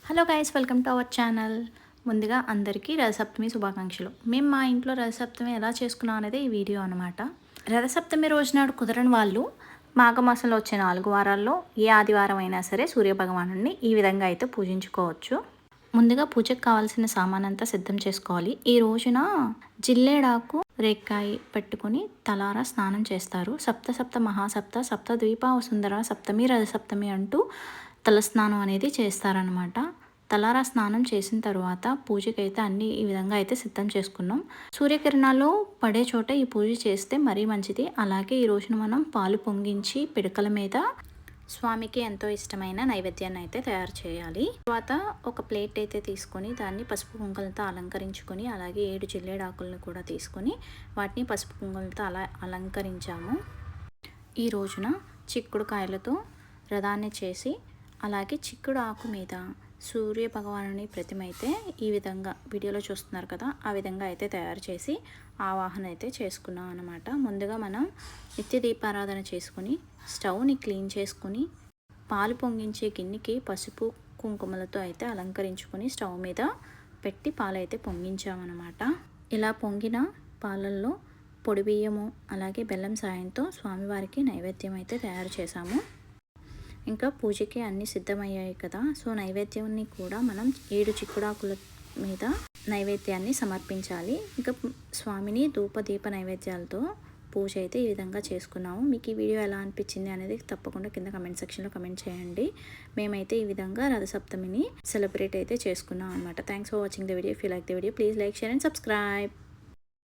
Hello guys, welcome to our channel. ముందుగా అందరికీ రథసప్తమి శుభాకాంక్షలు. మేము మా ఇంట్లో రథసప్తమి ఎలా చేసుకున్నాం అనేది ఈ వీడియో అనమాట. రథసప్తమి రోజు నాడు కుదరని వాళ్ళు మాఘమాసంలో వచ్చే 4 వారాల్లో ఏ ఆదివారం అయినా సరే సూర్యభగవానుడిని ఈ విధంగా అయితే పూజించుకోవచ్చు. ముందుగా పూజకు కావాల్సిన సామాన్ అంతా సిద్ధం చేసుకోవాలి. ఈ రోజున జిల్లేడాకు రేక్కాయ పెట్టుకొని తలారా స్నానం చేస్తారు. సప్త సప్త మహాసప్త సప్త ద్వీప సుందర సప్తమి రథసప్తమి అంటూ తలస్నానం అనేది చేస్తారనమాట. తలారా స్నానం చేసిన తర్వాత పూజకైతే అన్ని ఈ విధంగా అయితే సిద్ధం చేసుకున్నాం. సూర్యకిరణాలు పడే చోట ఈ పూజ చేస్తే మరీ మంచిది. అలాగే ఈ రోజున మనం పాలు పొంగించి పిడకల మీద స్వామికి ఎంతో ఇష్టమైన నైవేద్యాన్ని అయితే తయారు చేయాలి. తర్వాత ఒక ప్లేట్ అయితే తీసుకొని దాన్ని పసుపు కుంకుమలతో అలంకరించుకొని, అలాగే 7 జిల్లేడాకులను కూడా తీసుకొని వాటిని పసుపు కుంకుమలతో అలంకరించాము. ఈ రోజున చిక్కుడు కాయలతో రథాన్ని చేసి, అలాగే చిక్కుడు ఆకు మీద సూర్య భగవానుని ప్రతిమ అయితే ఈ విధంగా వీడియోలో చూస్తున్నారు కదా, ఆ విధంగా అయితే తయారు చేసి ఆవాహన అయితే చేసుకున్నాం అనమాట. ముందుగా మనం నిత్య దీపారాధన చేసుకుని స్టవ్ని క్లీన్ చేసుకుని పాలు పొంగించే గిన్నెకి పసుపు కుంకుమలతో అయితే అలంకరించుకొని స్టవ్ మీద పెట్టి పాలైతే పొంగించామన్నమాట. ఇలా పొంగిన పాలల్లో పొడి బియ్యము అలాగే బెల్లం సాయంతో స్వామివారికి నైవేద్యం అయితే తయారు చేశాము. ఇంకా పూజకి అన్నీ సిద్ధమయ్యాయి కదా, సో నైవేద్యాన్ని కూడా మనం 7 చిక్కుడాకుల మీద నైవేద్యాన్ని సమర్పించాలి. ఇంకా స్వామిని దీప నైవేద్యాలతో పూజ అయితే ఈ విధంగా చేసుకున్నాము. మీకు ఈ వీడియో ఎలా అనిపించింది అనేది తప్పకుండా కింద కమెంట్ సెక్షన్లో కమెంట్ చేయండి. మేమైతే ఈ విధంగా రథసప్తమిని సెలబ్రేట్ అయితే చేసుకున్నాం అనమాట. Thanks for watching the video. If you like the video please like, share and subscribe.